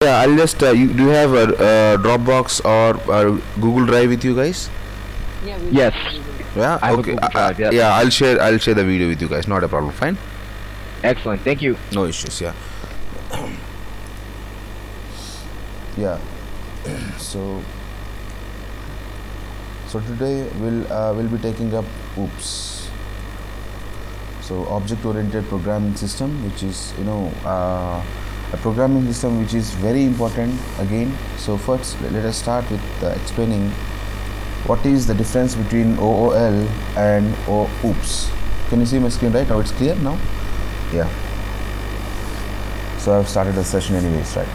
Yeah, I'll just. Do you have a Dropbox or Google Drive with you guys? Yes, Yeah. I have a Okay. Google Drive. Yes. Yeah, I'll share. I'll share the video with you guys. Not a problem. Fine. Excellent. Thank you. No issues. Yeah. Yeah. So today we'll be taking up OOPS. So object-oriented programming system, which is a programming system which is very important again. So first let us start with explaining what is the difference between OOL and OOPS. Can you see my screen right now? It's clear now? Yeah. So I've started the session anyways, right?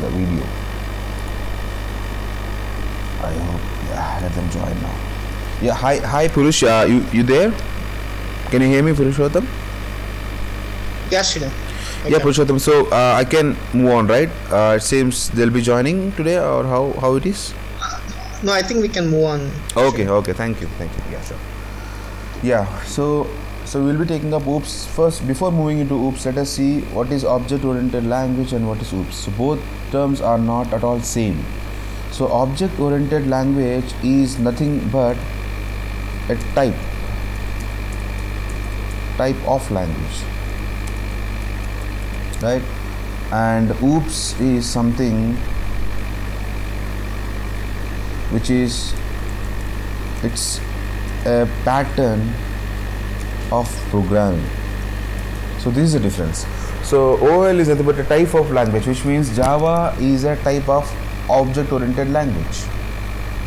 The video. I hope, yeah, let them join now. Yeah, hi Purush, you there? Can you hear me, Purushottam? Yes, Sridhar. Yeah, Purushottam. So I can move on, right? It seems they'll be joining today, or how it is? No, I think we can move on. Okay. Thank you. Yeah, sure. Yeah. So we'll be taking up OOPS first. Before moving into OOPS, let us see what is object-oriented language and what is OOPS. So both terms are not at all same. So object-oriented language is nothing but a type of language, right? And OOPS is something which is it's a pattern of programming. So this is the difference. So OOL is nothing but a type of language, which means Java is a type of object-oriented language.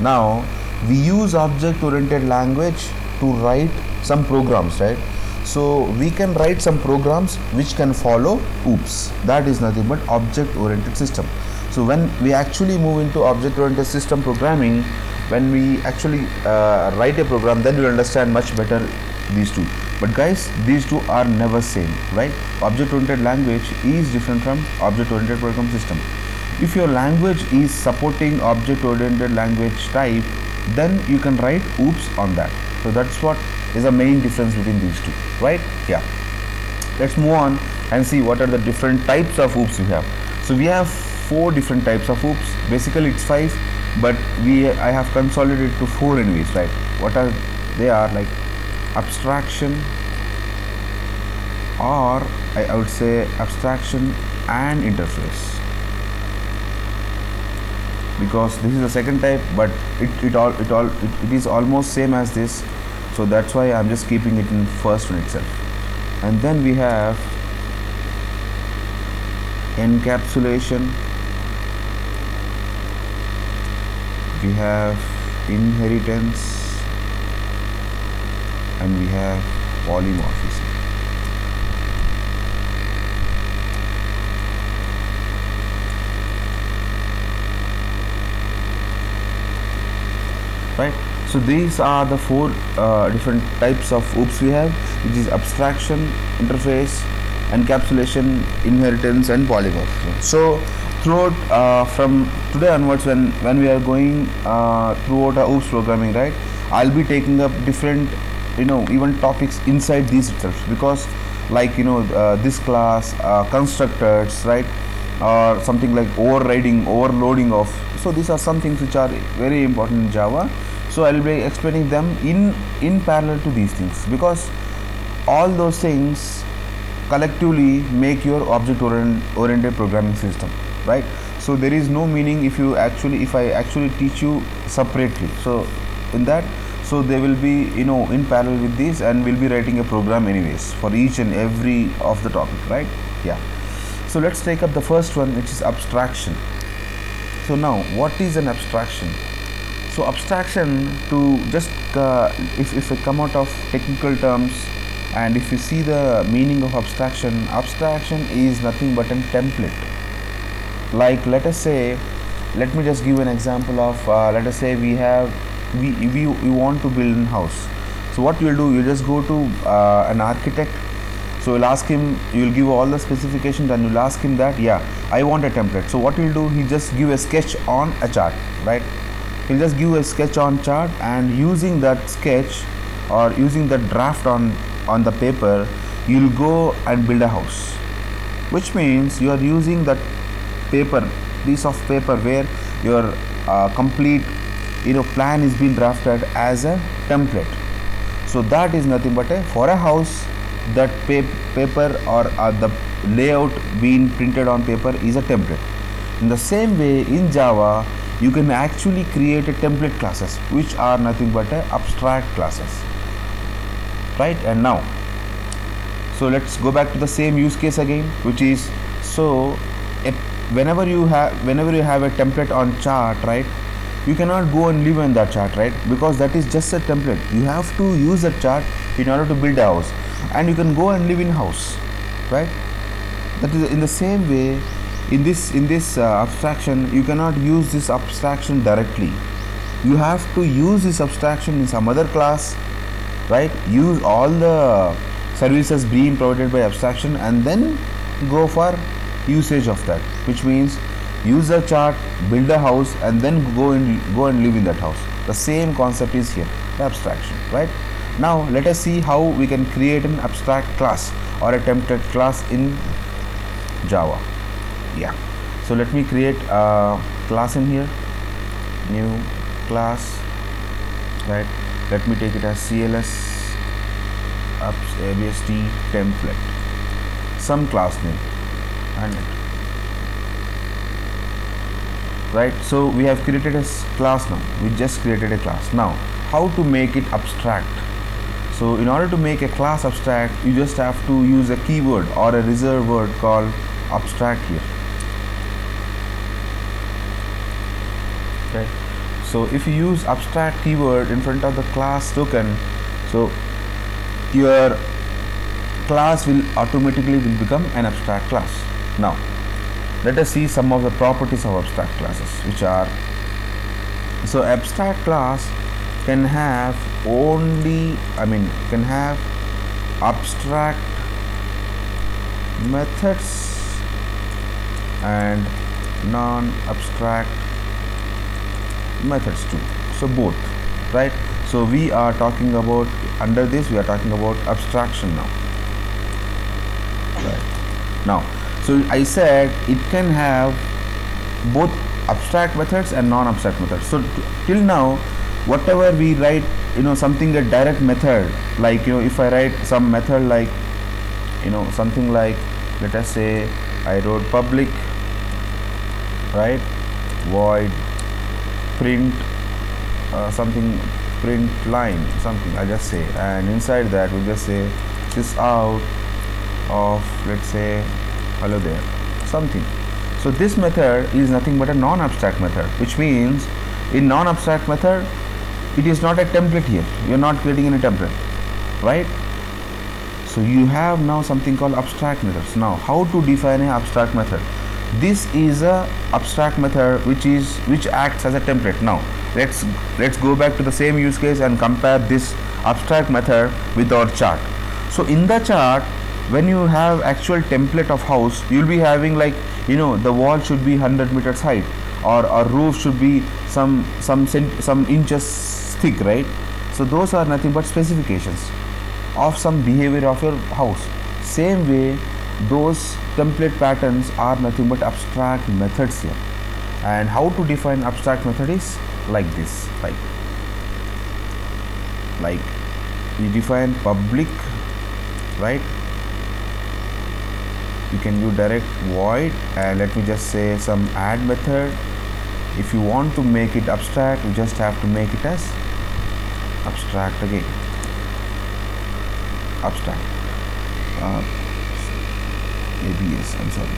Now we use object-oriented language to write some programs, right? So we can write some programs which can follow OOPS. That is nothing but object-oriented system. So when we actually move into object-oriented system programming, when we actually write a program, then we'll understand much better these two. But guys, these two are never same, right? Object-oriented language is different from object-oriented program system. If your language is supporting object-oriented language type, then you can write OOPS on that. So that's what is the main difference between these two, right? Yeah. Let's move on and see what are the different types of OOPS we have. So we have 4 different types of OOPS. Basically it's 5, but I have consolidated to 4 anyways, right? What are they? Are like abstraction, or I would say abstraction and interface, because this is the second type, but it is almost same as this. So that's why I'm just keeping it in first one itself. And then we have encapsulation, we have inheritance, and we have polymorphism. Right? So these are the 4 different types of OOPS we have, which is abstraction, interface, encapsulation, inheritance, and polymorphism. So throughout from today onwards, when we are going throughout our OOPS programming, right, I'll be taking up different even topics inside these itself, because like this class, constructors, right, or something like overloading of. So these are some things which are very important in Java. So I'll be explaining them in parallel to these things, because all those things collectively make your object-oriented programming system, right? So there is no meaning if I actually teach you separately. So in that, so they will be in parallel with this, and we'll be writing a program anyways for each and every of the topic, right? Yeah. So let's take up the first one, which is abstraction. So now, what is an abstraction? So abstraction, to just if I come out of technical terms, and if you see the meaning of abstraction is nothing but a template. Like let me just give an example of let us say we want to build a house. So what you'll do, you just go to an architect. So you'll ask him, you'll give all the specifications, and you'll ask him that, yeah, I want a template. So what he'll do, he just give a sketch on a chart, right? He'll just give a sketch on chart, and using that sketch or using that draft on the paper, you'll go and build a house, which means you are using that piece of paper where your complete plan is being drafted as a template. So that is nothing but for a house, that paper or the layout being printed on paper is a template. In the same way, in Java you can actually create a template classes which are nothing but abstract classes, right? And now, so let's go back to the same use case again, which is, so whenever you have a template on chart, right, you cannot go and live in that chart, right, because that is just a template. You have to use that chart in order to build a house, and you can go and live in house, right? That is in the same way. In this abstraction, you cannot use this abstraction directly. You have to use this abstraction in some other class, right? Use all the services being provided by abstraction, and then go for usage of that, which means use the chart, build a house, and then go and live in that house. The same concept is here, the abstraction, right? Now let us see how we can create an abstract class or a template class in Java. Yeah, so let me create a class in here, new class, right? Let me take it as CLS abst template, some class name, and right. So we have created a class now. We just created a class. Now how to make it abstract? So in order to make a class abstract, you just have to use a keyword or a reserved word called abstract here. Okay, so if you use abstract keyword in front of the class token, so your class will automatically become an abstract class. Now let us see some of the properties of abstract classes, which are, so abstract class can have can have abstract methods and non-abstract methods too, so both, right? So we are talking about, under this we are talking about abstraction now, right? Now, so I said it can have both abstract methods and non-abstract methods. So till now, whatever we write, something a direct method, like if I write some method like something like, let us say I wrote public, right, void print something, print line something, I just say, and inside that we just say this out of, let's say, hello there, something. So this method is nothing but a non-abstract method, which means in non-abstract method it is not a template here. You are not creating any template, right? So you have now something called abstract methods. Now how to define an abstract method? This is a abstract method which acts as a template. Now let's go back to the same use case and compare this abstract method with our chart. So in the chart, when you have actual template of house, you'll be having like, the wall should be 100 meters height, or a roof should be some inches thick, right? So those are nothing but specifications of some behavior of your house. Same way, those template patterns are nothing but abstract methods here. And how to define abstract method is like this, like you define public, right? You can use direct void, and let me just say some add method. If you want to make it abstract, you just have to make it as abstract again, abstract, ABS, I'm sorry,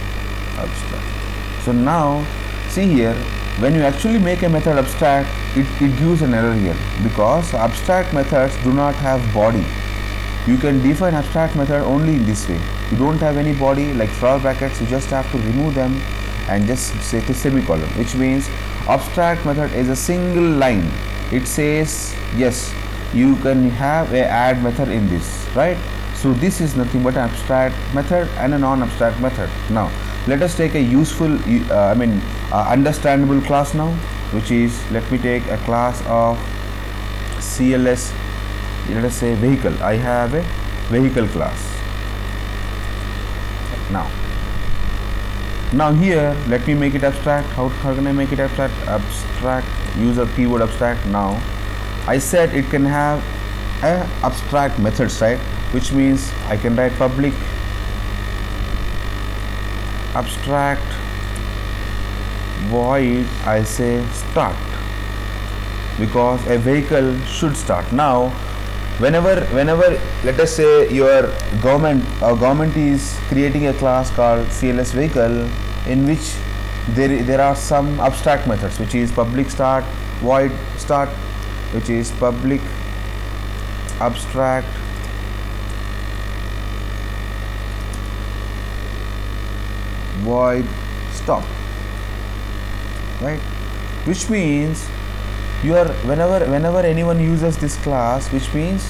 abstract. So now see here, when you actually make a method abstract, it gives an error here, because abstract methods do not have body. You can define abstract method only in this way. You don't have any body like flower brackets, you just have to remove them and just set a semicolon, which means abstract method is a single line. It says yes, you can have a add method in this, right? So this is nothing but an abstract method and a non-abstract method. Now let us take a useful understandable class now, which is, let me take a class of CLS, let us say vehicle. I have a vehicle class. Now Now here, let me make it abstract. How can I make it abstract? Abstract, use a keyword abstract. Now I said it can have a abstract methods, right? Which means I can write public abstract void, I say start, because a vehicle should start. Now whenever let us say your government is creating a class called CLS vehicle, in which there are some abstract methods, which is public start, void start, which is public abstract void stop, right? Which means you are whenever anyone uses this class, which means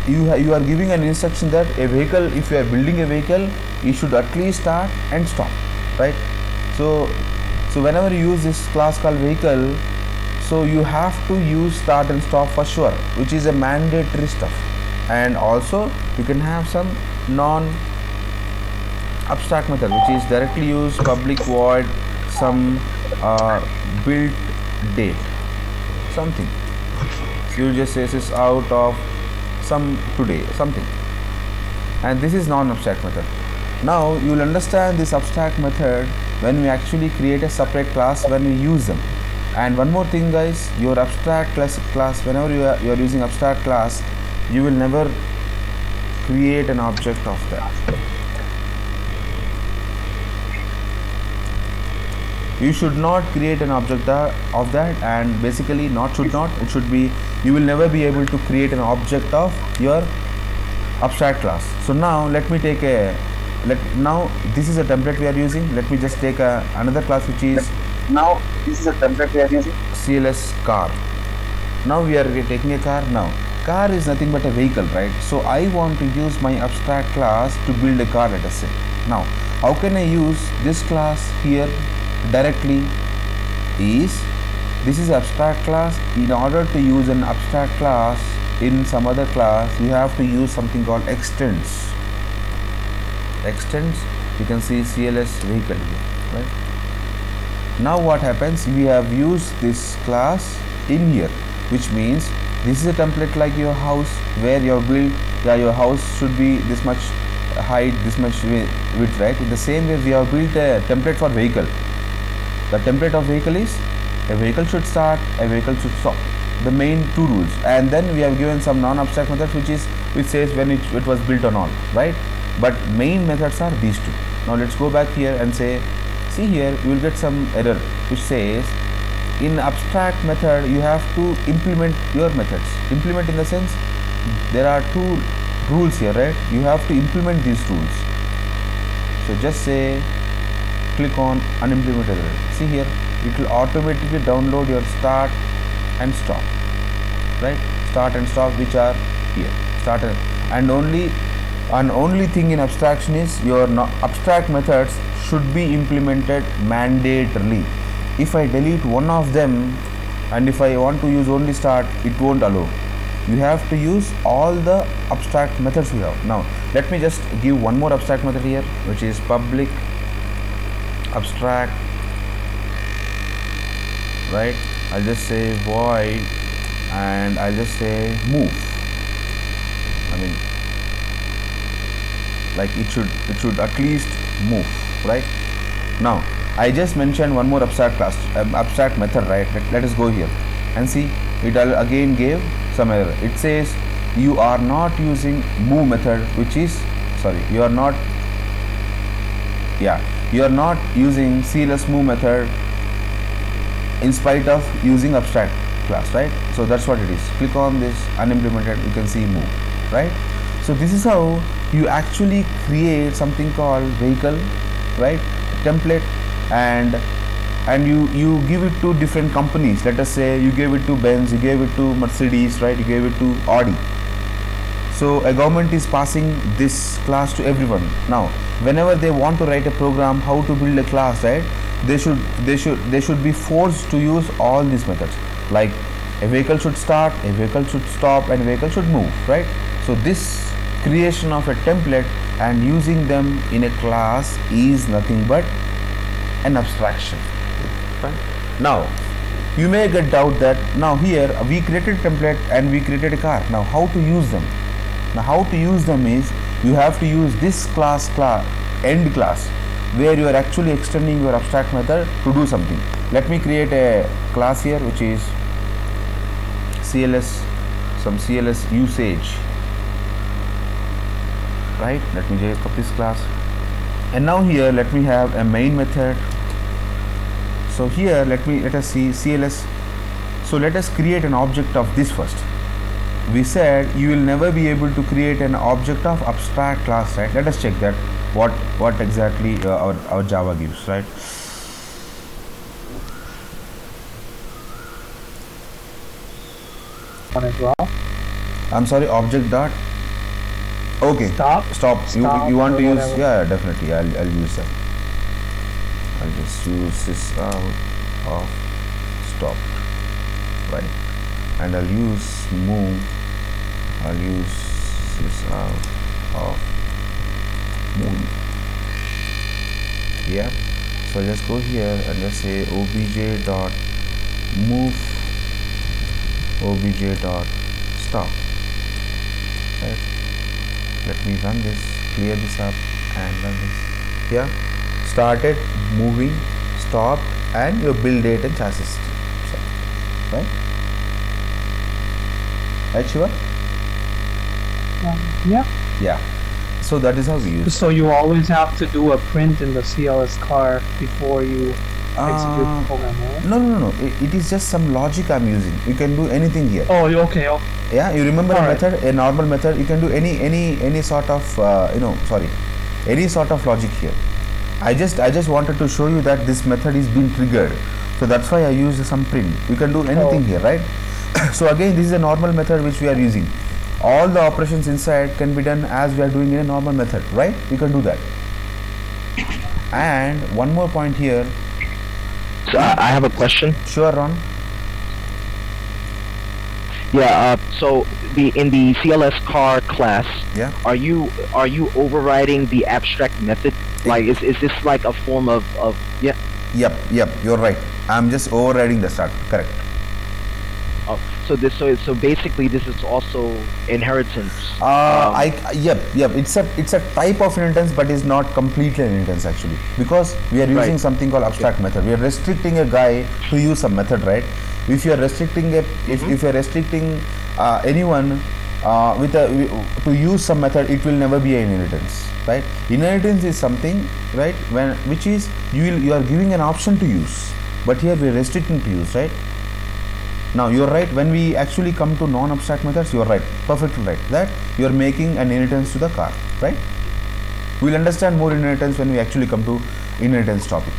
you are giving an instruction that a vehicle, if you are building a vehicle, you should at least start and stop, right? So whenever you use this class called vehicle, so you have to use start and stop for sure, which is a mandatory stuff. And also you can have some non abstract method, which is directly use public void some build date something. So you just say this is out of some today something, and this is non-abstract method. Now you will understand this abstract method when we actually create a separate class, when we use them. And one more thing guys, your abstract class whenever you are using abstract class, you will never create an object of that. You should not create an object of that, and basically not should not, it should be, you will never be able to create an object of your abstract class. So now let me take now this is a template we are using. Let me just take another class, which is, now this is a template we are using, CLS car. Now we are taking a car. Now car is nothing but a vehicle, right? So I want to use my abstract class to build a car, let us say. Now how can I use this class here directly? Is this is abstract class. In order to use an abstract class in some other class, you have to use something called extends. You can see CLS vehicle here, right? Now what happens, we have used this class in here, which means this is a template like your house, where your build, your house should be this much height, this much width, right? In the same way, we have built a template for vehicle. The template of vehicle is a vehicle should start, a vehicle should stop, the main two rules. And then we have given some non-abstract methods, which says when it was built or not, right? But main methods are these two. Now let's go back here and say, see here you will get some error which says in abstract method you have to implement your methods. Implement in the sense there are two rules here, right? You have to implement these rules. So just say click on unimplemented error. See here, it will automatically download your start and stop, right? Start and stop, which are here. Start and only thing in abstraction is your abstract methods should be implemented mandatorily. If I delete one of them and if I want to use only start, it won't allow. You have to use all the abstract methods we have. Now let me just give one more abstract method here, which is public abstract, right? I'll just say void and I'll just say move. I mean, like it should at least move, right? Now I just mentioned one more abstract class, abstract method, right? Let us go here and see. It again gave some error. It says you are not using move method, which is, sorry, you are not using CLS move method in spite of using abstract class, right? So that's what it is. Click on this unimplemented, you can see move, right? So this is how you actually create something called vehicle, right? Template, and you give it to different companies. Let us say you gave it to Benz, you gave it to Mercedes, right? You gave it to Audi. So a government is passing this class to everyone. Now whenever they want to write a program how to build a class, right, they should be forced to use all these methods, like a vehicle should start, a vehicle should stop, and a vehicle should move, right? So this creation of a template and using them in a class is nothing but an abstraction. Fine. Now you may get doubt that now here we created a template and we created a car. Now how to use them? Now how to use them is you have to use this class end class where you are actually extending your abstract method to do something. Let me create a class here which is CLS, some CLS usage, right? Let me just copy this class, and now here let me have a main method. So here let us see CLS. So let us create an object of this first. We said you will never be able to create an object of abstract class, right? Let us check that what exactly our Java gives, right? One as well. I'm sorry, object dot. Okay. Stop. You want to use? Whatever. Yeah, definitely. I'll use that. I'll just use this out of stop, right? And I'll use move. I'll use this out of move. Yeah. So I'll just go here and just say obj dot move obj dot stop, right? Let me run this, clear this up and run this. Yeah, started, moving, stopped, and your build date and chassis, so, right? Right, Shiva? Yeah. Yeah. So that is how we use it. So you always have to do a print in the CLS car before you execute the program, right? No. It is just some logic I'm using. You can do anything here. Oh, okay. Yeah, you remember a Alright. method, a normal method. You can do any sort of any sort of logic here. I just wanted to show you that this method is being triggered, so that's why I used some print. You can do anything here, right? So again, this is a normal method which we are using. All the operations inside can be done as we are doing in a normal method, right? You can do that. And one more point here. So I have a question. Sure, Ron. Yeah. So in the CLS car class, Yeah. are you overriding the abstract method? Like is this like a form of yeah? Yep. You're right. I'm just overriding the start. Correct. Oh, so basically this is also inheritance. Yep. It's a type of inheritance, but is not completely an inheritance actually, because we are using Right. something called abstract method. We are restricting a guy to use some method, right? If you are restricting if you are restricting anyone to use some method, it will never be an inheritance, right? Inheritance is something, right, which is you are giving an option to use, but here we are restricting to use, right? Now you're right, when we actually come to non-abstract methods, you're right, perfectly right, that you're making an inheritance to the car, right? We'll understand more inheritance when we actually come to inheritance topic,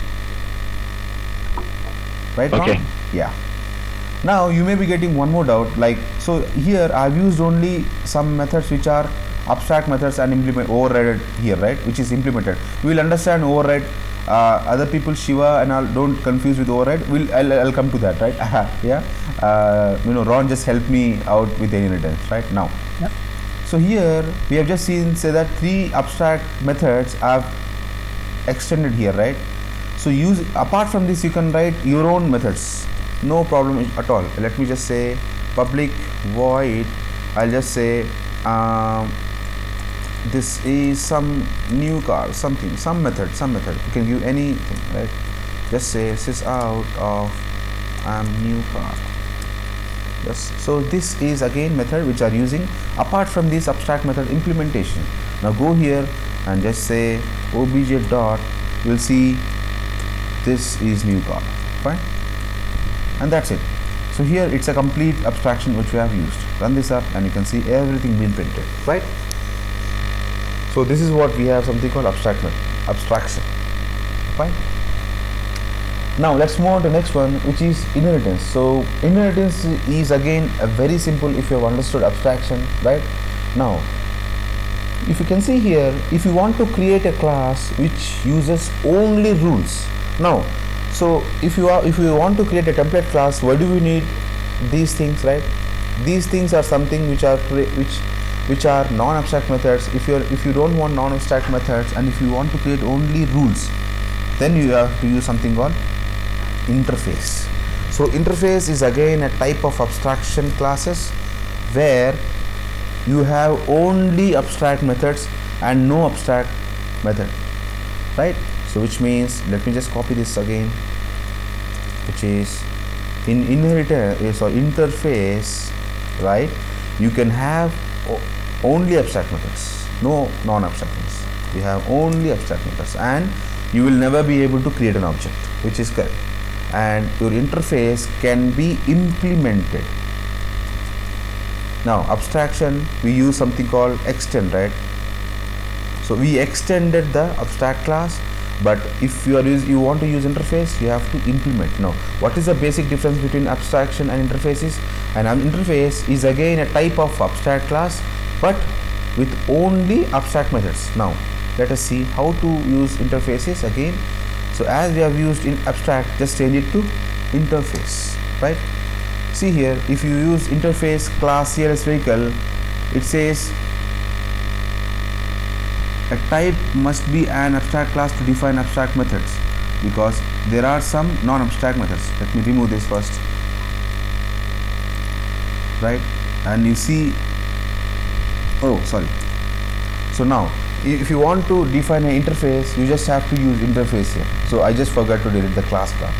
right? Okay. Ron? Yeah. Now you may be getting one more doubt, like, so here I've used only some methods which are abstract methods and overridden here, right, which is implemented. We'll understand override. Other people, Shiva and all, don't confuse with override. I'll come to that, right? Yeah. Ron just helped me out with the inheritance, right now. Yep. So here we have just seen, say that 3 abstract methods I've extended here, right? So apart from this, you can write your own methods, no problem at all. Let me just say public void. I'll just say this is some new car, some method. You can give anything, right? Just say sys out of new car. Yes. So this is again method which are using apart from this abstract method implementation. Now go here and just say obj dot. You'll see this is new car. Fine. And that's it. So here it's a complete abstraction which we have used. Run this up and you can see everything being printed, right? So this is what we have, something called abstraction. Fine. Now let's move on to the next one, which is inheritance. So inheritance is again a very simple, if you have understood abstraction, right? Now if you can see here, if you want to create a class which uses only rules. Now so if you want to create a template class, why do we need these things, right? These things are something which are non-abstract methods. If you don't want non-abstract methods and if you want to create only rules, then you have to use something called interface. So interface is again a type of abstraction classes where you have only abstract methods and no abstract method, right? So which means, let me just copy this again, which is in inheritance or interface, right? You can have only abstract methods, no non-abstract methods. You have only abstract methods and you will never be able to create an object, which is correct. And your interface can be implemented. Now abstraction, we use something called extend, right? So we extended the abstract class, but if you want to use interface, you have to implement. Now what is the basic difference between abstraction and interfaces? And an interface is again a type of abstract class but with only abstract methods. Now let us see how to use interfaces again. So as we have used in abstract, just change it to interface, right? See here, if you use interface class CLS vehicle, it says a type must be an abstract class to define abstract methods, because there are some non-abstract methods. Let me remove this first, right? And you see, oh sorry, so now if you want to define an interface, you just have to use interface here. So I just forgot to delete the class bar.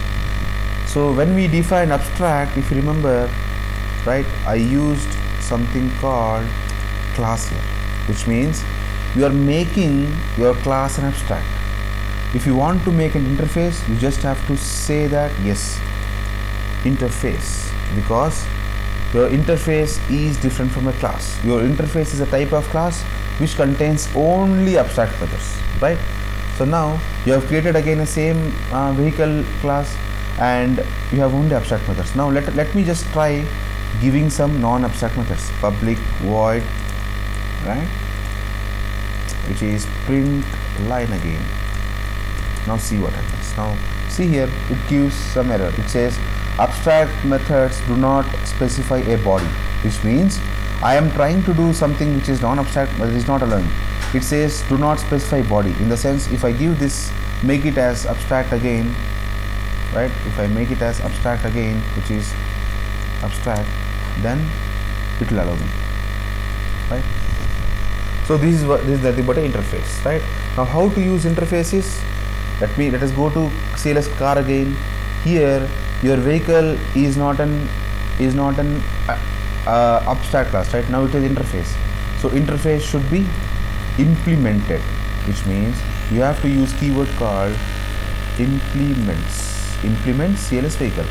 So when we define abstract, if you remember, right, I used something called class here, which means you are making your class an abstract. If you want to make an interface, you just have to say that yes, interface, because your interface is different from a class. Your interface is a type of class which contains only abstract methods, right? So now you have created again the same vehicle class and you have only abstract methods. Now let me just try giving some non-abstract methods. Public void, right, which is print line again. Now see what happens. Now see here, it gives some error. It says abstract methods do not specify a body, which means I am trying to do something which is non-abstract but it is not allowing. It says do not specify body, in the sense if I give this, make it as abstract again, right? If I make it as abstract again, which is abstract, then it will allow me, right? So this is nothing but an interface, right? Now how to use interfaces? Let us go to CLS car again. Here your vehicle is not an abstract class, right? Now it is interface. So interface should be implemented, which means you have to use keyword called implements. Implement CLS vehicle.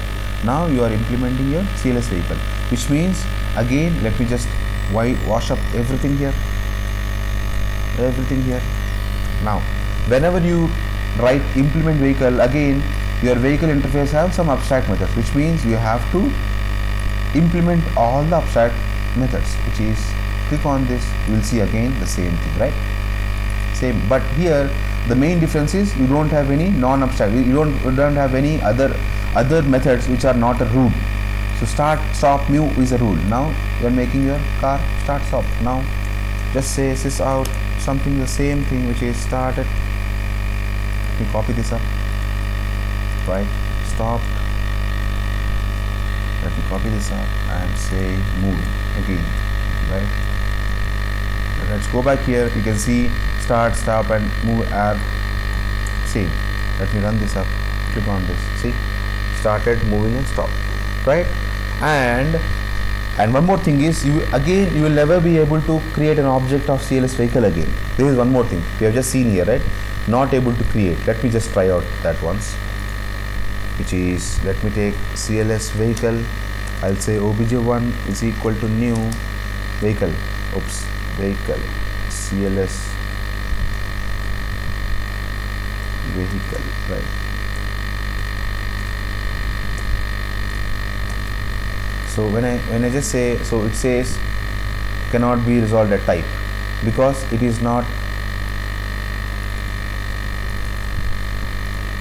Now you are implementing your CLS vehicle, which means again, let me just wash up everything here. Now whenever you write implement vehicle, again your vehicle interface have some abstract methods, which means you have to implement all the abstract methods, which is, click on this, you will see again the same thing, right? Same, but here the main difference is you don't have any non-abstract, you don't have any other methods which are not a rule. So start, stop, move is a rule. Now you are making your car start, stop. Now just say sys out something, the same thing, which is started. Let me copy this up, right? Stopped. Let me copy this up and say move again, right? Let's go back here. You can see start, stop and move are same. Let me run this up, click on this, see, started, moving and stop, right? And one more thing is, you will never be able to create an object of CLS vehicle again. This is one more thing we have just seen here, right? Not able to create. Let me just try out that once, which is, let me take CLS vehicle, I'll say obj1 is equal to new vehicle, vehicle CLS vehicle, right? So when I just say, so it says cannot be resolved at type, because it is not,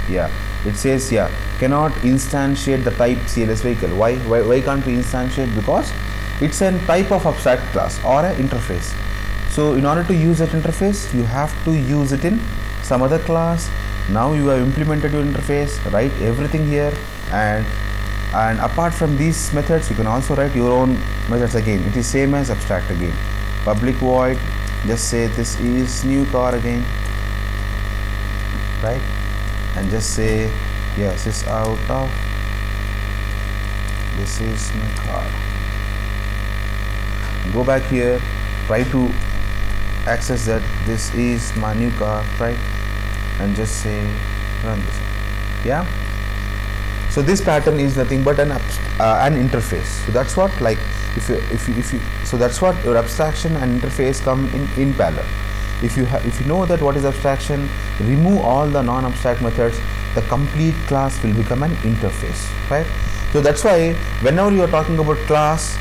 it says cannot instantiate the type CLS vehicle. Why can't we instantiate? Because it's a type of abstract class or an interface. So in order to use that interface, you have to use it in some other class Now you have implemented your interface, write everything here, and apart from these methods you can also write your own methods again. It is same as abstract again. Public void, just say this is new car again, right? And just say yes, is out of, this is my car. Go back here, try to access that this is my new car, right? And just say run this. Yeah, so this pattern is nothing but an interface. So that's what, like, if you so that's what your abstraction and interface come in parallel. If you know that what is abstraction, remove all the non-abstract methods, the complete class will become an interface, right? So that's why whenever you are talking about class,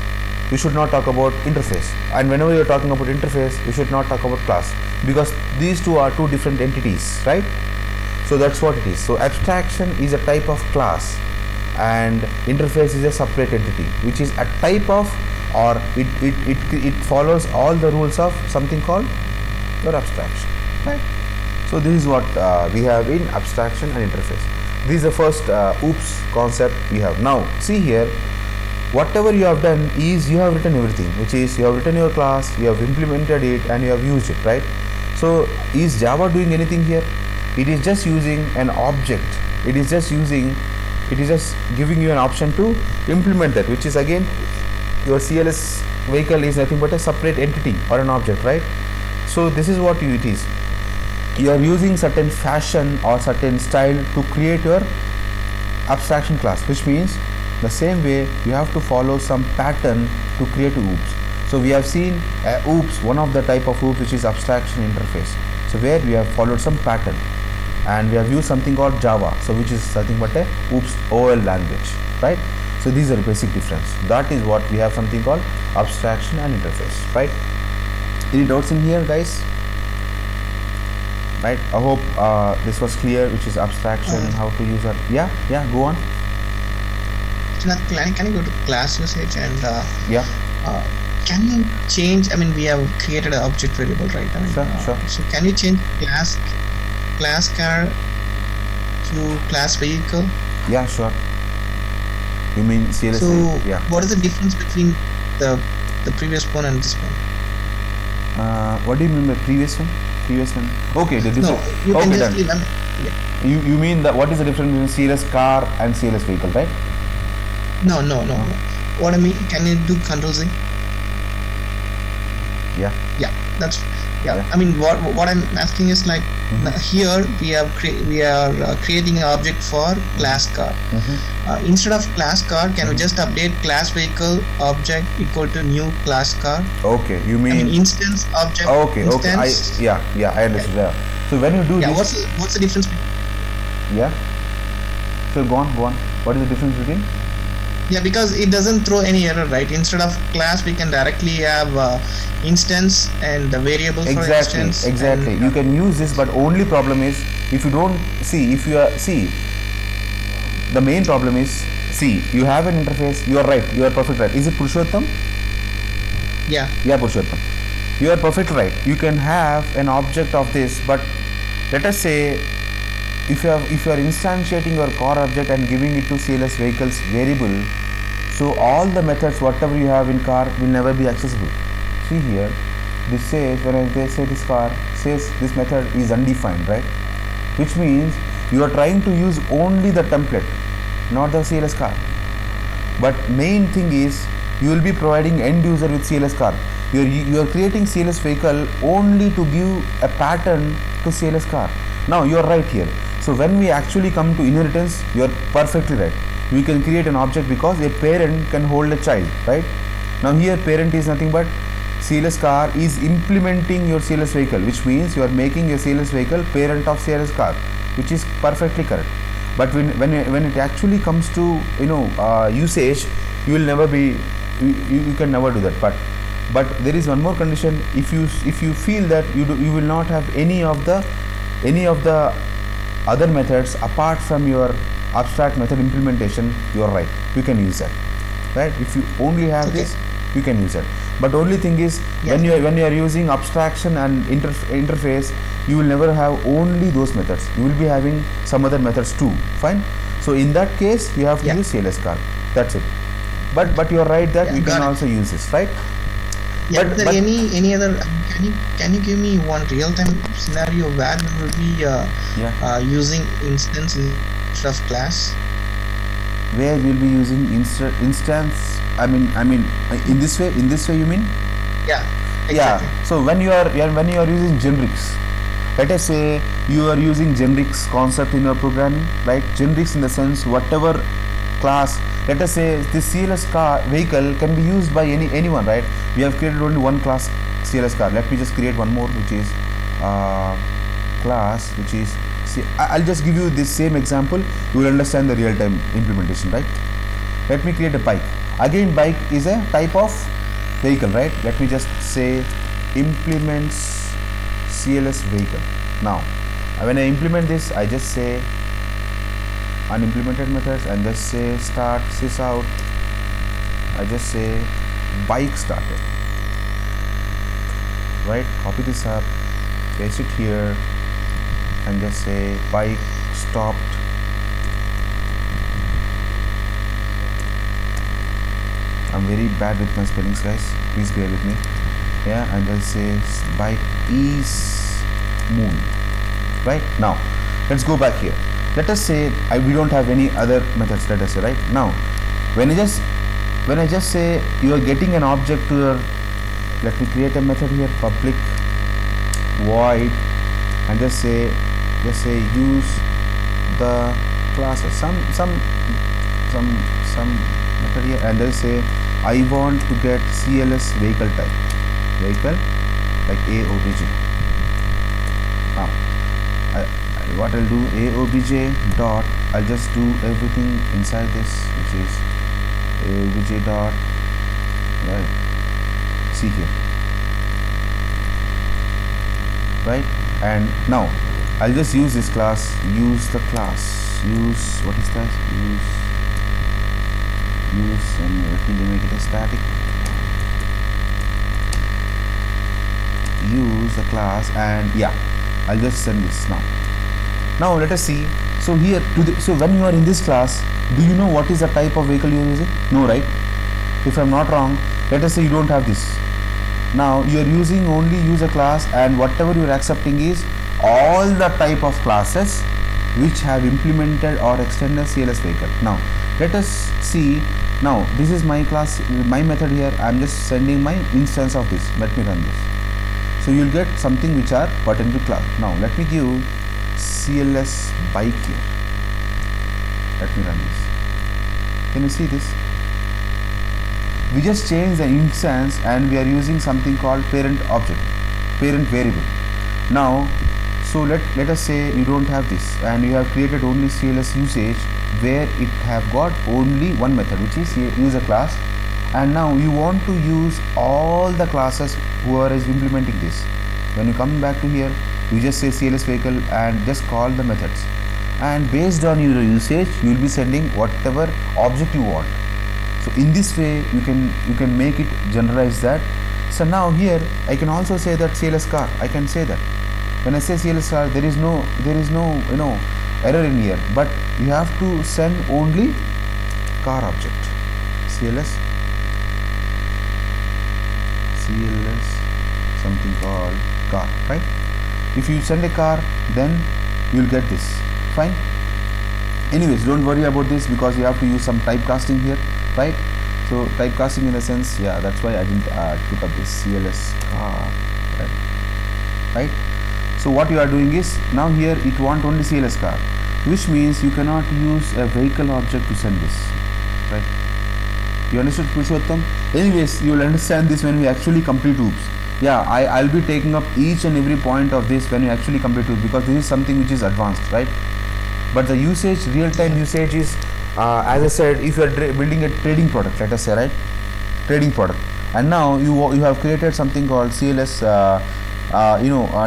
you should not talk about interface, and whenever you are talking about interface, you should not talk about class, because these two are two different entities, right? So that's what it is. So abstraction is a type of class, and interface is a separate entity, which is a type of, or it follows all the rules of something called your abstraction, right? So this is what we have in abstraction and interface. This is the first OOPS concept we have. Now see here, whatever you have done is you have written everything, which is you have written your class, you have implemented it, and you have used it, right? So is Java doing anything here? It is just using an object. It is just giving you an option to implement that, which is again your CLS vehicle is nothing but a separate entity or an object, right? So this is what it is. You are using certain fashion or certain style to create your abstraction class, which means the same way you have to follow some pattern to create OOPS. So we have seen OOPS, one of the type of OOPS, which is abstraction interface. So where we have followed some pattern, and we have used something called Java, so which is something but a OOPS OL language, right? So these are the basic difference. That is what we have something called abstraction and interface, right? Any doubts in here, guys? Right, I hope this was clear, which is abstraction, how to use it. Yeah, go on. Can you go to class usage and yeah, can you change? I mean, we have created an object variable, right? I mean, sure. So can you change class car to class vehicle? Yeah, sure. You mean CLS? So yeah. What is the difference between the previous one and this one? What do you mean by previous one? Okay, the difference. No, you can just leave. You mean that what is the difference between CLS car and CLS vehicle, right? No. What I mean, can you do Control Z? Yeah. That's I mean, what I'm asking is like, here we are creating an object for class car. Instead of class car, can we just update class vehicle object equal to new class car? Okay, you mean, instance object. Okay. Instance. I understood. Yeah. So when you do this, what's the difference? Yeah. So go on. What is the difference between? Yeah, because it doesn't throw any error, right? Instead of class, we can directly have instance and the variable for instance. Exactly. You can use this, but only problem is if you don't the main problem is, you have an interface. You are right. You are perfect right. Is it Purushottam? Yeah, Purushottam. You are perfect right. You can have an object of this, but let us say if you are instantiating your car object and giving it to CLS vehicles variable, so all the methods whatever you have in car will never be accessible. See here, this says when they say this car says this method is undefined, right? Which means you are trying to use only the template, not the CLS car. But main thing is you will be providing end user with CLS car. You are creating CLS vehicle only to give a pattern to CLS car. Now you are right here. So when we actually come to inheritance, you are perfectly right. We can create an object because a parent can hold a child, right? Now here parent is nothing but CLS car is implementing your CLS vehicle, which means you are making a CLS vehicle parent of CLS car, which is perfectly correct. But when it actually comes to usage, you will never be you can never do that. But there is one more condition. If you feel that you will not have any of the other methods apart from your abstract method implementation, you are right. You can use that, right? If you only have this, you can use it. But only thing is when you are using abstraction and interface, you will never have only those methods. You will be having some other methods too. Fine. So in that case, you have to use CLS car. That's it. But you are right that you can also use this, right? Yeah, but any other, can you give me one real-time scenario where we will be using instance instead of class? Where we will be using instance? I mean, in this way you mean? Yeah. Exactly. Yeah. So when you are using generics, let us say you are using generics concept in your programming, right? Generics in the sense whatever class. Let us say this CLS car vehicle can be used by anyone, right? We have created only one class CLS car. Let me just create one more, which is class, which is. See, I'll just give you this same example. You will understand the real-time implementation, right? Let me create a bike. Again, bike is a type of vehicle, right? Let me just say implements CLS vehicle. Now, when I implement this, I just say unimplemented methods and just say start sys out. I just say bike started, right? Copy this up, paste it here, and just say bike stopped. I'm very bad with my spellings, guys, please bear with me. Yeah, and just say bike is moving. Right now, let's go back here. Let us say we don't have any other methods. Let us say, right now, when I just say you are getting an object to your, let me create a method here, public void, and just say use the classes, some method here, and just say I want to get CLS vehicle type, vehicle like AOBJ. Now what I'll do, AOBJ dot, I'll just do everything inside this, which is AOBJ dot, right, see here, right? And now I'll just use this class, use the class, use, what is that, use, and let me make it a static, use the class, and yeah, I'll just send this now. Now let us see. So here, so when you are in this class, do you know what is the type of vehicle you are using? No, right? If I'm not wrong, let us say you don't have this. Now you are using only user class, and whatever you are accepting is all the type of classes which have implemented or extended CLS vehicle. Now let us see. Now this is my class, my method here. I'm just sending my instance of this. Let me run this. So you'll get something which are pertinent to class. Now let me give CLS bike here. Let me run this. Can you see this? We just changed the instance and we are using something called parent object, parent variable. Now, so let us say you don't have this and you have created only CLS usage where it have got only one method, which is user class, and now you want to use all the classes who are implementing this. When you come back to here, you just say CLS vehicle and just call the methods, and based on your usage you will be sending whatever object you want. So in this way you can make it generalize that. So now here I can also say that CLS car. I can say that when I say CLS car, there is no error in here, but you have to send only car object, CLS something called car, right? If you send a car, then you will get this. Fine. Anyways, don't worry about this because you have to use some typecasting here, right? So typecasting in a sense, yeah, that's why I didn't took up this CLS car, right? So what you are doing is, now here it want only CLS car, which means you cannot use a vehicle object to send this, right? You understood, Purushottam? Anyways, you will understand this when we actually complete OOPS. Yeah, I'll be taking up each and every point of this when you actually complete OOPS, because this is something which is advanced, right? But the usage, real-time usage is, as I said, if you are building a trading product, let us say, right? Trading product, and now you have created something called CLS,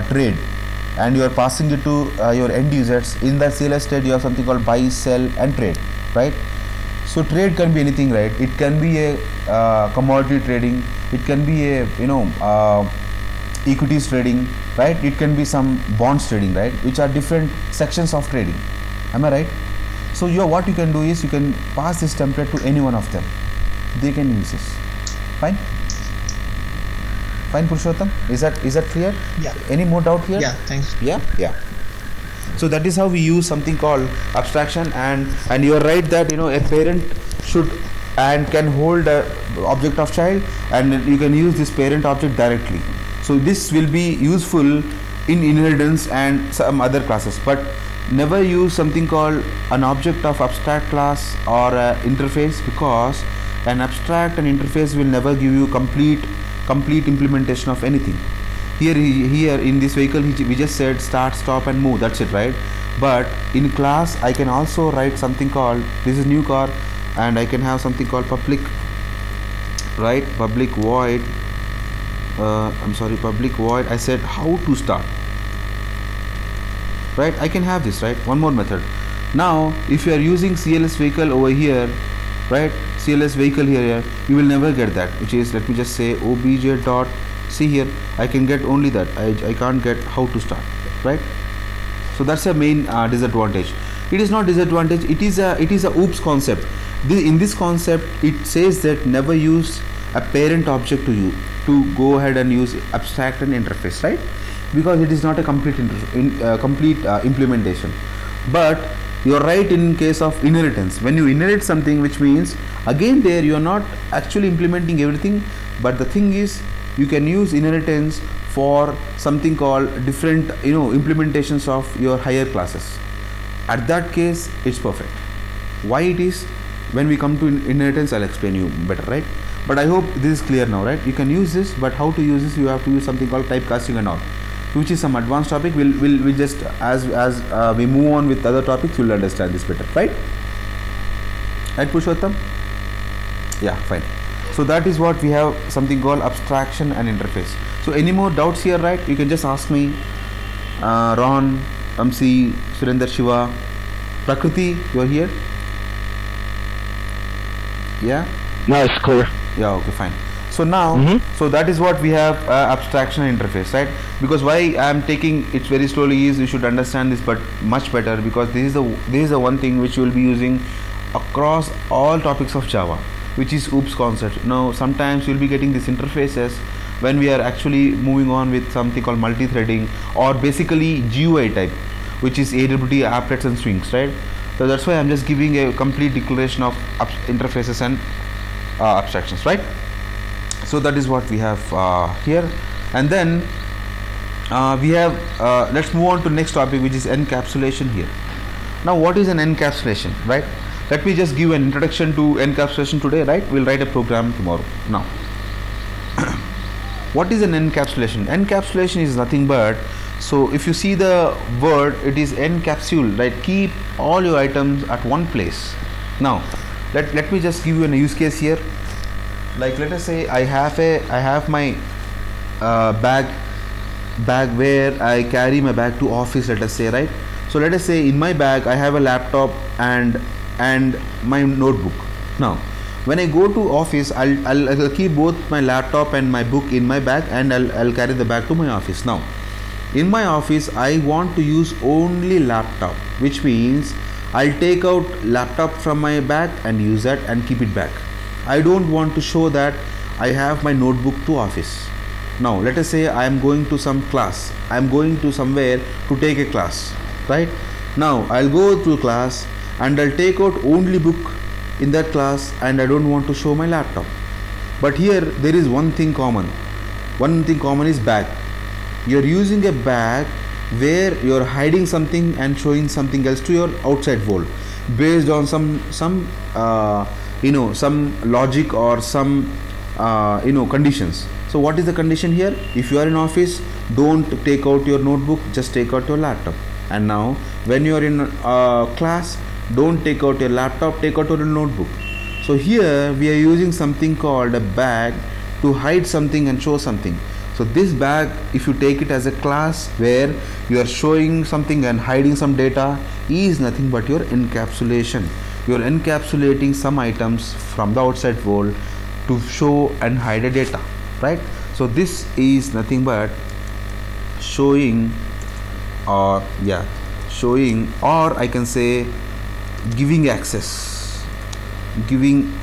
trade, and you are passing it to your end users. In the CLS trade, you have something called buy, sell, and trade, right? So trade can be anything, right? It can be a commodity trading. It can be a equities trading, right? It can be some bonds trading, right, which are different sections of trading. Am I right? So what you can do is you can pass this template to any one of them. They can use this. Fine. Fine, Purushottam. Is that clear? Yeah. Any more doubt here? Yeah, thanks. Yeah. So that is how we use something called abstraction, and you are right that a parent should and can hold a object of child, and you can use this parent object directly. So this will be useful in inheritance and some other classes, but never use something called an object of abstract class or a interface, because an abstract and interface will never give you complete implementation of anything. Here in this vehicle we just said start, stop and move, that's it, right? But in class I can also write something called, this is new car, and I can have something called public, right? Public void public void, I said how to start, right? I can have this, right? One more method. Now if you are using CLS vehicle over here, right, CLS vehicle here, you will never get that, which is, let me just say obj dot, see here I can get only that, I can't get how to start, right? So that's a main disadvantage. It is not disadvantage, it is a oops concept. In this concept it says that never use a parent object to go ahead and use abstract and interface, right? Because it is not a complete implementation. But you are right in case of inheritance. When you inherit something, which means again there you are not actually implementing everything, but the thing is you can use inheritance for something called different implementations of your higher classes. At that case it's perfect. Why it is, when we come to inheritance I'll explain you better, right? But I hope this is clear now, right? You can use this, but how to use this, you have to use something called typecasting and all, which is some advanced topic. We'll just as we move on with other topics, you'll understand this better, right? Right, Purushottam? Yeah, fine. So that is what we have, something called abstraction and interface. So any more doubts here, right? You can just ask me. Ron, Amsi, Surender, Shiva, Prakriti, you are here? Yeah? No, it's clear. Yeah, okay, fine. So now, so that is what we have, abstraction and interface, right? Because why I am taking it very slowly is you should understand this but much better, because this is the one thing which you will be using across all topics of Java, which is OOPS concept. Now sometimes you will be getting these interfaces when we are actually moving on with something called multi-threading, or basically GUI type, which is AWT, applets and swings, right? So that's why I'm just giving a complete declaration of interfaces and abstractions, right? So that is what we have here. And then we have let's move on to next topic, which is encapsulation here. Now what is an encapsulation, right? Let me just give an introduction to encapsulation today, right? We'll write a program tomorrow. Now what is an encapsulation? Encapsulation is nothing but, so if you see the word, it is encapsule, right? Keep all your items at one place. Now let me just give you a use case here. Like let us say I have my bag where I carry my bag to office, let us say, right? So let us say in my bag I have a laptop and my notebook. Now when I go to office, I'll keep both my laptop and my book in my bag, and I'll carry the bag to my office. Now in my office I want to use only laptop, which means I'll take out laptop from my bag and use that and keep it back. I don't want to show that I have my notebook to office. Now let us say I am going to some class, I am going to somewhere to take a class, right? Now I'll go to class and I'll take out only book in that class, and I don't want to show my laptop. But here there is one thing common. One thing common is bag. You're using a bag where you're hiding something and showing something else to your outside world based on some logic or some conditions. So what is the condition here? If you are in office, don't take out your notebook, just take out your laptop. And now when you are in class, don't take out your laptop, take out your notebook. So here we are using something called a bag to hide something and show something. So this bag, if you take it as a class where you are showing something and hiding some data, is nothing but your encapsulation. You are encapsulating some items from the outside world to show and hide a data, right? So this is nothing but showing, or yeah, showing, or I can say giving access, giving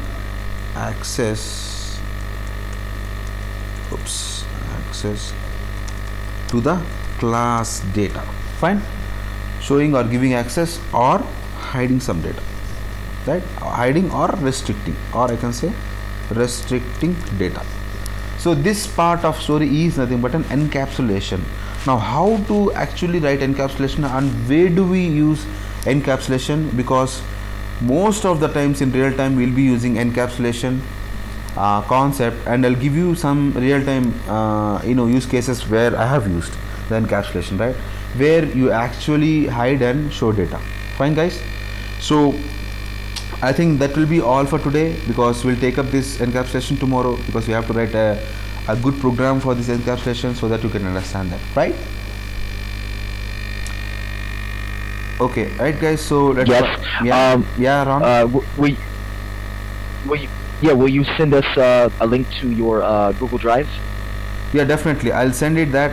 access, oops, access to the class data. Fine. Showing or giving access or hiding some data, right? Hiding or restricting, or I can say restricting data. So this part of story is nothing but an encapsulation. Now how to actually write encapsulation and where do we use encapsulation? Because most of the times in real time we'll be using encapsulation concept, and I'll give you some real time use cases where I have used the encapsulation, right, where you actually hide and show data. Fine guys, so I think that will be all for today, because we'll take up this encapsulation tomorrow, because we have to write a good program for this encapsulation so that you can understand that, right? Okay, right guys, so let's Yes. yeah, Ron. Will you send us a link to your Google Drive? Yeah, definitely I'll send it that